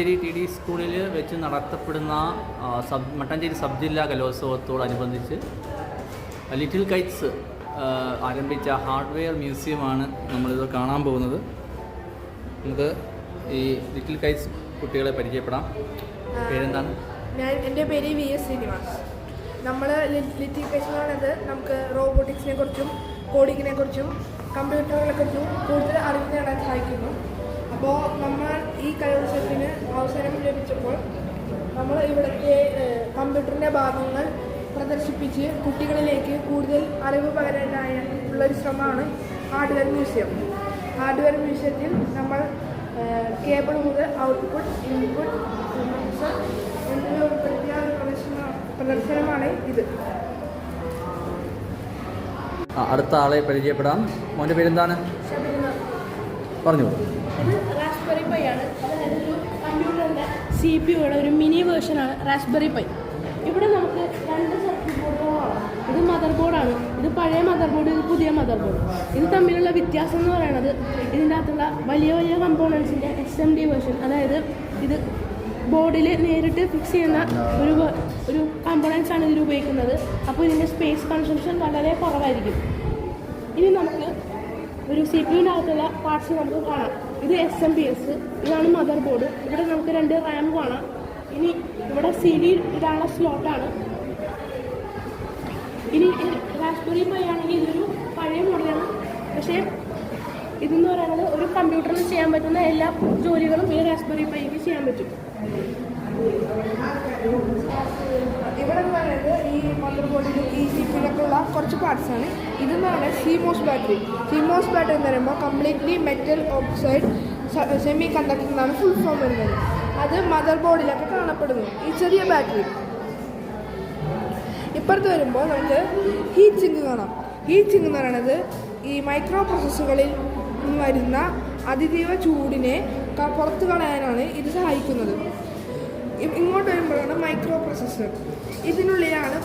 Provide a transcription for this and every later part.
Mattancherry T D സ്കൂളിൽ വെച്ച് നടത്തപ്പെടുന്ന മട്ടാഞ്ചേരി സബ് ജില്ലാ കലോത്സവത്തോടനുബന്ധിച്ച് ലിറ്റിൽ കൈറ്റ്സ് ആരംഭിച്ച ഹാർഡ്വെയർ മ്യൂസിയമാണ് നമ്മളിത് കാണാൻ പോകുന്നത്. നമുക്ക് ഈ ലിറ്റിൽ കൈറ്റ്സ് കുട്ടികളെ പരിചയപ്പെടാം. പേരെന്താണ്? എൻ്റെ പേര് VS ശ്രീനിവാസ്. നമ്മൾ ലിറ്റിൽ കൈറ്റ്സ് എന്ന് പറയുന്നത് നമുക്ക് റോബോട്ടിക്സിനെ കുറിച്ചും കോഡിങ്ങിനെ കുറിച്ചും കമ്പ്യൂട്ടറുകളെ കുറിച്ചും കൂടുതൽ അറിവ് നേടാൻ സഹായിക്കുന്നു. അപ്പോൾ നമ്മൾ ഈ കലോത്സവത്തിന് അവസരം ലഭിച്ചപ്പോൾ നമ്മൾ ഇവിടുത്തെ കമ്പ്യൂട്ടറിൻ്റെ ഭാഗങ്ങൾ പ്രദർശിപ്പിച്ച് കുട്ടികളിലേക്ക് കൂടുതൽ അറിവ് പകരാനായ ഉള്ളൊരു ശ്രമമാണ് ഹാർഡ്വെയർ മ്യൂസിയം. ഹാർഡ്വെയർ മ്യൂസിയത്തിൽ നമ്മൾ കേബിൾ മുതൽ ഔട്ട്പുട്ട്, ഇൻപുട്ട്, എന്നിവ ഉൾപ്പെടുത്തിയ പ്രദർശനമാണ് ഇത്. അടുത്ത ആളെ പരിചയപ്പെടാം. മോൻ്റെ പേരെന്താണ്? പറഞ്ഞു. ഇത് റാസ്ബെറി പൈ ആണ്. അതായത് ഒരു കമ്പ്യൂട്ടറിൻ്റെ CPU-യുടെ ഒരു മിനി വേർഷനാണ് റാസ്ബെറി പൈ. ഇവിടെ നമുക്ക് 2 സർക്യൂട്ട് ബോർഡുകളാണ്. ഇത് മദർ ബോർഡാണ്. ഇത് പഴയ മദർ ബോർഡ്, ഇത് പുതിയ മദർ ബോർഡ്. ഇത് തമ്മിലുള്ള വ്യത്യാസം എന്ന് പറയുന്നത് ഇതിൻ്റെ അകത്തുള്ള വലിയ വലിയ കമ്പോണൻസിൻ്റെ SMD വേർഷൻ, അതായത് ഇത് ബോർഡിൽ നേരിട്ട് ഫിക്സ് ചെയ്യുന്ന ഒരു കമ്പോണൻസ് ആണ് ഇതിൽ ഉപയോഗിക്കുന്നത്. അപ്പോൾ ഇതിൻ്റെ സ്പേസ് കൺസംഷൻ വളരെ കുറവായിരിക്കും. ഇനി നമുക്ക് ഒരു CPU-ൻ്റെ അകത്തുള്ള പാർട്സ് നമുക്ക് കാണാം. ഇത് SMPS, ഇതാണ് മദർ ബോർഡ്. ഇവിടെ നമുക്ക് 2 RAM കാണാം. ഇനി ഇവിടെ CD ഇടാനുള്ള സ്ലോട്ടാണ്. ഇനി റാസ്ബെറി പൈ ആണെങ്കിൽ ഇതൊരു പഴയ മോഡലാണ്. പക്ഷേ ഇതെന്ന് പറയുന്നത് ഒരു കമ്പ്യൂട്ടറിൽ ചെയ്യാൻ പറ്റുന്ന എല്ലാ ജോലികളും ഈ റാസ്ബെറി പൈക്ക് ചെയ്യാൻ പറ്റും. ഇവിടെ എന്ന് പറയുന്നത് ഈ മദർ ബോർഡിലും ഈ CPU-ലൊക്കെ ഉള്ള കുറച്ച് പാർട്സാണ്. ഇതെന്ന് പറയുന്നത് CMOS ബാറ്ററി. CMOS ബാറ്ററി എന്ന് പറയുമ്പോൾ completely metal oxide semi conductor എന്നാണ് ഫുൾ ഫോം വരുന്നത്. അത് മദർ ബോർഡിലൊക്കെ കാണപ്പെടുന്നു ഈ ചെറിയ ബാറ്ററി. ഇപ്പുറത്ത് വരുമ്പോൾ നമുക്ക് ഹീറ്റ് സിങ്ക് കാണാം. ഹീറ്റ് സിങ്ക് എന്ന് പറയുന്നത് ഈ മൈക്രോ പ്രോസസ്സുകളിൽ വരുന്ന അതിതീവ്ര ചൂടിനെ പുറത്തു കളയാനാണ് ഇത് സഹായിക്കുന്നത്. ഇങ്ങോട്ട് വരുമ്പോഴാണ് മൈക്രോ പ്രോസസ്സർ. ഇതിനുള്ളിലാണ്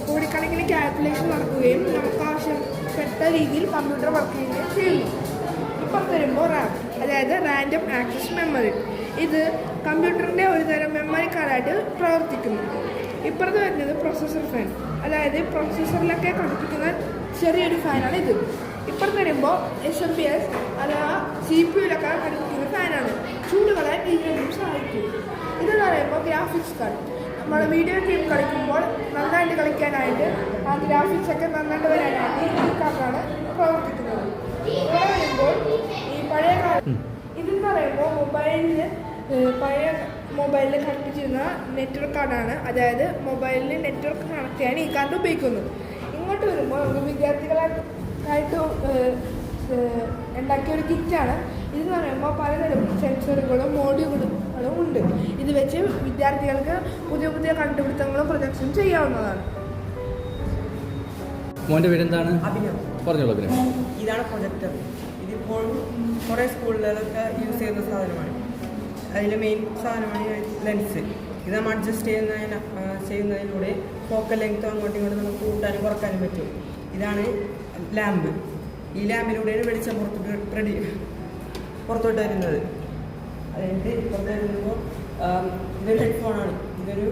കോടിക്കണക്കിന് കാൽക്കുലേഷൻ നടക്കുകയും നമുക്ക് ആവശ്യപ്പെട്ട രീതിയിൽ കമ്പ്യൂട്ടർ വർക്ക് ചെയ്യുകയും ചെയ്യുന്നു. ഇപ്പുറത്ത് വരുമ്പോൾ RAM, അതായത് റാൻഡം ആക്സസ് മെമ്മറി. ഇത് കമ്പ്യൂട്ടറിൻ്റെ ഒരു തരം മെമ്മറി കാർഡായിട്ട് പ്രവർത്തിക്കുന്നു. ഇപ്പുറത്ത് വരുന്നത് പ്രൊസസ്സർ ഫാൻ, അതായത് പ്രൊസസ്സറിലൊക്കെ ഘടിപ്പിക്കുന്ന ചെറിയൊരു ഫാനാണ് ഇത്. ഇപ്പുറത്ത് വരുമ്പോൾ SMPS അഥവാ CPU-ലൊക്കെ ഘടിപ്പിക്കുന്ന ഫാനാണ്. ചൂട് കളയാൻ ഇതിനും സഹായിക്കും. ഇതെന്ന് പറയുമ്പോൾ ഗ്രാഫിക്സ് കാർഡ്. നമ്മൾ വീഡിയോ ഗെയിം കളിക്കുമ്പോൾ നന്നായിട്ട് കളിക്കാനായിട്ട് ആ ഗ്രാഫിക്സ് ഒക്കെ നന്നായിട്ട് വരാനായിട്ട് ഈ കാർഡാണ് പ്രവർത്തിക്കുന്നത്. ഇവിടെ വരുമ്പോൾ ഈ പഴയ കാർഡ്, ഇതെന്ന് പറയുമ്പോൾ പഴയ മൊബൈലിൽ ഘടിപ്പിച്ചിരുന്ന നെറ്റ്വർക്ക് കാർഡാണ്. അതായത് മൊബൈലിൽ നെറ്റ്വർക്ക് കണക്ട് ചെയ്യാൻ ഈ കാർഡ് ഉപയോഗിക്കുന്നത്. ഇങ്ങോട്ട് വരുമ്പോൾ നമുക്ക് വിദ്യാർത്ഥികളായിട്ട് ഉണ്ടാക്കിയ ഒരു കിറ്റാണ്. ഇതെന്ന് പറയുമ്പോൾ പലതരം സെൻസറുകളും മോഡ്യൂളുകളും ഉണ്ട്. ഇത് വെച്ച് വിദ്യാർത്ഥികൾക്ക് പുതിയ പുതിയ കണ്ടുപിടുത്തങ്ങളും പ്രൊജക്ഷൻ ചെയ്യാവുന്നതാണ്. മോൻ്റെ പേരെന്താണ്? അഭിനവ്. പറഞ്ഞോളൂ. ഇതാണ് പ്രൊജക്ടർ. ഇതിപ്പോൾ കുറേ സ്കൂളുകളിലൊക്കെ യൂസ് ചെയ്യുന്ന സാധനമാണ്. അതിലെ മെയിൻ സാധനമാണ് ലെൻസ്. ഇത് നമ്മൾ അഡ്ജസ്റ്റ് ചെയ്യുന്നതിലൂടെ ഫോക്കൽ ലെങ്ത് അങ്ങോട്ടും ഇങ്ങോട്ടും നമുക്ക് കൂട്ടാനും കുറക്കാനും പറ്റും. ഇതാണ് ലാമ്പ്. ഈ ലാമ്പിലൂടെയാണ് വെളിച്ചം പുറത്തോട്ട് വരുന്നത്. അതായത് പുറത്ത് വരുമ്പോൾ ഇതൊരു ഹെഡ്ഫോണാണ്, ഇതൊരു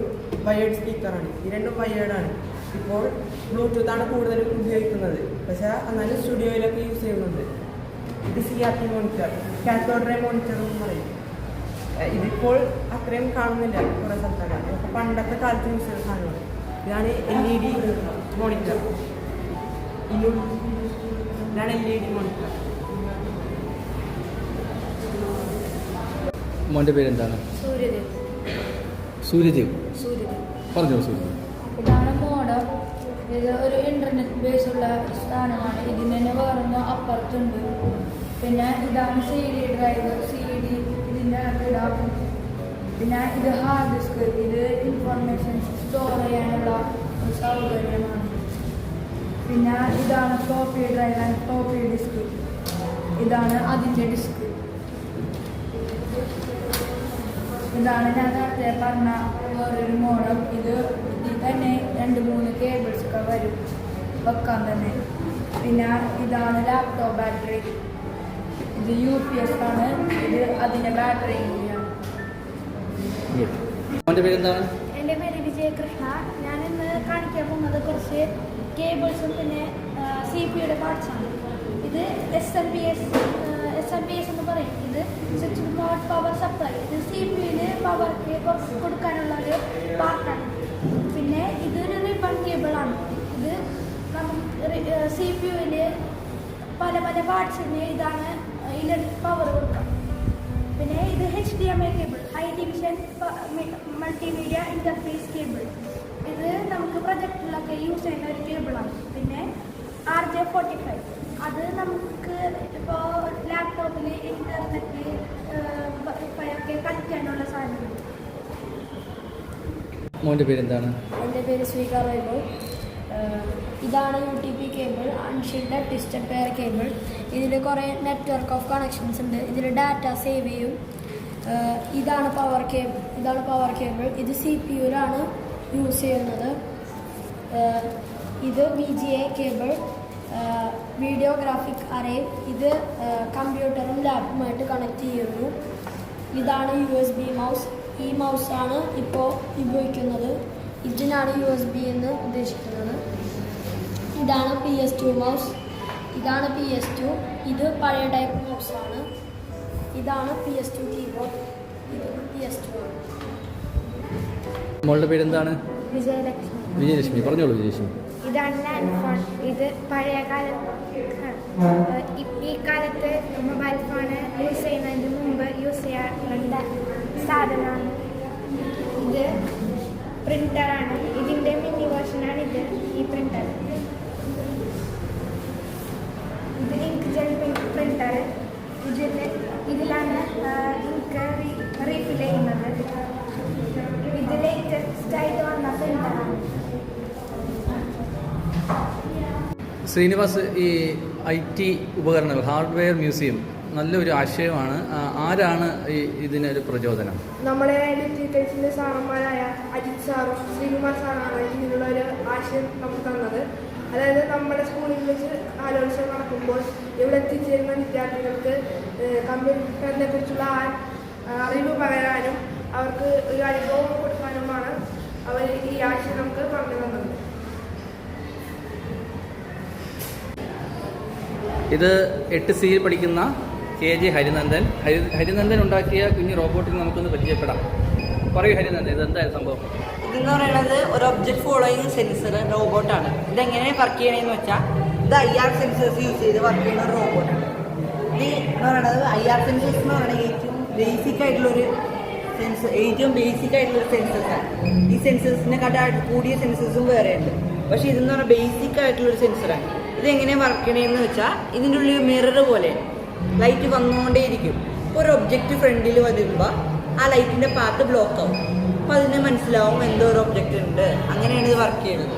വയേർഡ് സ്പീക്കറാണ്. ഈ രണ്ടും വയേർഡാണ്. ഇപ്പോൾ ബ്ലൂടൂത്താണ് കൂടുതലും ഉപയോഗിക്കുന്നത്, പക്ഷേ എന്നാലും സ്റ്റുഡിയോയിലൊക്കെ യൂസ് ചെയ്യുന്നുണ്ട്. ഇത് CRT monitor, cathode ray monitor എന്ന് പറയും. ഇതിപ്പോൾ അത്രയും കാണുന്നില്ല കുറേ സ്ഥലത്തൊക്കെ. അപ്പോൾ പണ്ടത്തെ കാലത്ത് യൂസ് ചെയ്യുന്ന സാധനമാണ്. ഇതാണ് LED മോണിറ്റർ. ഇതാണ് LED മോണിറ്റർ. മോൻ്റെ പേരെന്താണ്? സൂര്യദേവ്. പറഞ്ഞോ. സൂര്യദേവ്. ഇതാണ് മോഡം. ഇത് ഒരു ഇൻ്റർനെറ്റ് ബേസുള്ള സ്ഥാനമാണ്. ഇതിന് തന്നെ വേറൊന്ന് അപ്പുറത്തുണ്ട്. പിന്നെ ഇതാണ് CD ഡ്രൈവ്. CD ഇതിൻ്റെ അകത്തിടാം. പിന്നെ ഇത് ഹാർഡ് ഡിസ്ക്. ഇത് ഇൻഫർമേഷൻ സ്റ്റോർ ചെയ്യാനുള്ള ഒരു സൗകര്യമാണ്. പിന്നെ ഇതാണ് floppy drive and floppy disk. ഇതാണ് അതിൻ്റെ ഡിസ്ക്. ഇതാണ് ഞാൻ നേരത്തെ പറഞ്ഞ വേറൊരു മോഡൽ. ഇതിൽ തന്നെ 2-3 കേബിൾസൊക്കെ വരും വെക്കാൻ തന്നെ. പിന്നെ ഇതാണ് ലാപ്ടോപ്പ് ബാറ്ററി. ഇത് UPS ആണ്. ഇത് അതിൻ്റെ ബാറ്ററി കൂടിയാണ്. മോൻ്റെ പേരെന്താണ്? എൻ്റെ പേര് വിജയകൃഷ്ണ. ഞാൻ ഇന്ന് കാണിക്കാൻ പോകുന്നത് കുറച്ച് കേബിൾസും പിന്നെ CPU-യുടെ പാർട്സാണ്. ഇത് SMPS എന്ന് പറയും. ഇത് സ്വിച്ച് മോഡ് പവർ സപ്ലൈ. ഇത് CPU-യിൽ പവർക്ക് കൊടുക്കാനുള്ള ഒരു പാർട്ടാണ്. പിന്നെ ഇതൊരു റിബൺ കേബിളാണ്. ഇത് നമുക്ക് CPU-യിൽ പല പല പാർട്സിന് ഇതാണ് ഇതിൽ പവർ കൊടുക്കാം. പിന്നെ ഇത് HDMI cable, high division multimedia interface cable. ഇത് നമുക്ക് പ്രൊജക്റ്റിലൊക്കെ യൂസ് ചെയ്യുന്ന ഒരു കേബിളാണ്. പിന്നെ RJ45, അത് നമുക്ക് ഇപ്പോൾ ലാപ്ടോപ്പിൽ ഇൻ്റർനെറ്റ് ഒക്കെ കണക്ട് ചെയ്യാനുള്ള സാധനമാണ്. മോൻ്റെ പേരെന്താണ്? എൻ്റെ പേര് സ്വീകാർ വൈഭവ്. ഇതാണ് UTP cable, unshielded twisted pair cable. ഇതിൽ കുറേ നെറ്റ്വർക്ക് ഓഫ് കണക്ഷൻസ് ഉണ്ട്. ഇതിൽ ഡാറ്റ സേവ് ചെയ്യും. ഇതാണ് പവർ കേബിൾ. ഇത് CPU-യിലാണ് യൂസ് ചെയ്യുന്നത്. ഇത് VGA cable, video graphic array. ഇത് കമ്പ്യൂട്ടറും ലാപ്പുമായിട്ട് കണക്ട് ചെയ്യുന്നു. ഇതാണ് USB മൗസ്. ഈ മൗസാണ് ഇപ്പോൾ ഉപയോഗിക്കുന്നത്. ഇതിനാണ് USB എന്ന് ഉദ്ദേശിക്കുന്നത്. ഇതാണ് PS2 മൗസ്. ഇതാണ് PS2. ഇത് പഴയ ടൈപ്പ് മൗസാണ്. ഇതാണ് PS2 കീബോർഡ്. ഇത് PS2 ആണ്. മോളുടെ പേരെന്താണ്? വിജയലക്ഷ്മി. വിജയലക്ഷ്മി, പറഞ്ഞോളൂ വിജയലക്ഷ്മി. ഇതാണ് ലാൻഡ് ഫോൺ. ഇത് പഴയ കാലത്ത് ഈ കാലത്ത് മൊബൈൽ ഫോൺ യൂസ് ചെയ്യുന്നതിന് മുമ്പ് യൂസ് ചെയ്യാറുള്ള സാധനമാണ്. ഇത് പ്രിൻ്ററാണ്. ഇതിൻ്റെ മിനി വേർഷനാണ് ഇത്. ഈ പ്രിൻ്റർ ഇത് ഇങ്ക് ജെൽ പ്രിൻ്റർ. ഇതിലാണ് ഇങ്ക് റീഫിൽ ചെയ്യുന്നത്. ഇത് ലേറ്റസ്റ്റ് ആയിട്ട് വന്ന പ്രിൻ്ററാണ്. ശ്രീനിവാസ്, ഈ IT ഉപകരണങ്ങൾ, ഹാർഡ്വെയർ മ്യൂസിയം നല്ലൊരു ആശയമാണ്. ആരാണ് ഇതിനൊരു പ്രചോദനം? നമ്മുടെ ലിറ്ററേച്ചറിൻ്റെ സാറന്മാരായ അജിത് സാറും ശ്രീകുമാർ സാറാണ് ഇതിനുള്ള ഒരു ആശയം നമുക്ക് തന്നത്. അതായത് നമ്മുടെ സ്കൂളിൽ വെച്ച് കലോത്സവം നടക്കുമ്പോൾ ഇവിടെ എത്തിച്ചേരുന്ന വിദ്യാർത്ഥികൾക്ക് കമ്പ്യൂട്ടറിനെ കുറിച്ചുള്ള അറിവ് പകരാനും അവർക്ക് ഒരു അനുഭവം കൊടുക്കാനുമാണ് അവർ ഈ ആശയം നമുക്ക് പറഞ്ഞു തന്നത്. ഇത് 8Cയിൽ പഠിക്കുന്ന KJ ഹരിനന്ദൻ ഉണ്ടാക്കിയ കുഞ്ഞു റോബോട്ടിൽ നമുക്കൊന്ന് പരിചയപ്പെടാം. പറയൂ ഹരിനന്ദൻ, ഇതെന്തായാലും സംഭവം? ഇതെന്ന് പറയുന്നത് ഒരു ഒബ്ജക്ട് ഫോളോയിങ് സെൻസർ റോബോട്ടാണ്. ഇതെങ്ങനെ വർക്ക് ചെയ്യണമെന്ന് വെച്ചാൽ ഇത് IR സെൻസേഴ്സ് യൂസ് ചെയ്ത് വർക്ക് ചെയ്യുന്ന ഒരു റോബോട്ടാണ്. ഇത് എന്ന് പറയുന്നത് IR സെൻസേഴ്സ് എന്ന് പറയുന്നത് ഏറ്റവും ബേസിക് ആയിട്ടുള്ളൊരു സെൻസേഴ്സാണ്. ഈ സെൻസേഴ്സിനെക്കാട്ടും കൂടിയ സെൻസേഴ്സും വേറെ ഉണ്ട്. പക്ഷേ ഇതെന്ന് പറഞ്ഞാൽ ബേസിക് ആയിട്ടുള്ളൊരു സെൻസറാണ്. ഇതെങ്ങനെ വർക്ക് ചെയ്യണമെന്ന് വെച്ചാൽ ഇതിൻ്റെ ഉള്ളിൽ മിറർ പോലെ ലൈറ്റ് വന്നുകൊണ്ടേയിരിക്കും. ഒരു ഒബ്ജക്റ്റ് ഫ്രണ്ടിൽ വരുമ്പോൾ ആ ലൈറ്റിൻ്റെ പാത്ത് ബ്ലോക്ക് ആവും. അപ്പോൾ അതിന് മനസ്സിലാവും എന്തോ ഒരു ഒബ്ജക്റ്റ് ഉണ്ട്. അങ്ങനെയാണ് ഇത് വർക്ക് ചെയ്യുന്നത്.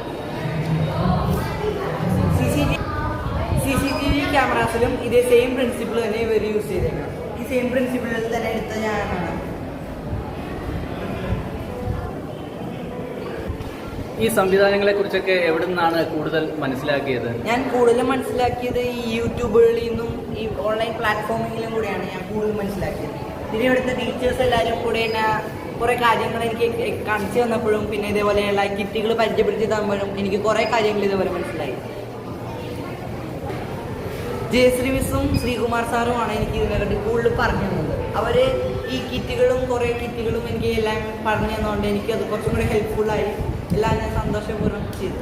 CCTV ക്യാമറാസിലും ഇതേ സെയിം പ്രിൻസിപ്പിൾ തന്നെ ഇവർ യൂസ് ചെയ്തേക്കണം. ഈ സെയിം പ്രിൻസിപ്പിളിൽ തന്നെ എടുത്ത ഞാനാണ്. ഈ സംവിധാനങ്ങളെക്കുറിച്ചൊക്കെ എവിടെ നിന്നാണ് കൂടുതൽ മനസ്സിലാക്കിയത്? ഞാൻ കൂടുതലും മനസ്സിലാക്കിയത് ഈ യൂട്യൂബുകളിൽ നിന്നും ഈ ഓൺലൈൻ പ്ലാറ്റ്ഫോമിലും കൂടെയാണ് ഞാൻ കൂടുതൽ മനസ്സിലാക്കിയത്. പിന്നെ ഇവിടുത്തെ ടീച്ചേഴ്സ് എല്ലാവരും കൂടെ എന്നെ കുറേ കാര്യങ്ങൾ എനിക്ക് കാണിച്ചു തന്നപ്പോഴും പിന്നെ ഇതേപോലെയുള്ള കിറ്റുകൾ പരിചയപ്പെടുത്തി തന്നപ്പോഴും എനിക്ക് കുറേ കാര്യങ്ങൾ ഇതേപോലെ മനസ്സിലായി. ജയശ്രീ ശ്രീകുമാർ സാറുമാണ് എനിക്ക് ഇതിനെക്കാട്ടി കൂടുതൽ പറഞ്ഞു തന്നത്. അവർ ഈ കുറേ കിറ്റുകളും എനിക്ക് എല്ലാം പറഞ്ഞു തന്നതുകൊണ്ട് എനിക്കത് കുറച്ചും കൂടി ഹെൽപ്ഫുള്ളായി. എല്ലാം ഞാൻ സന്തോഷപൂർവ്വം ചെയ്തു.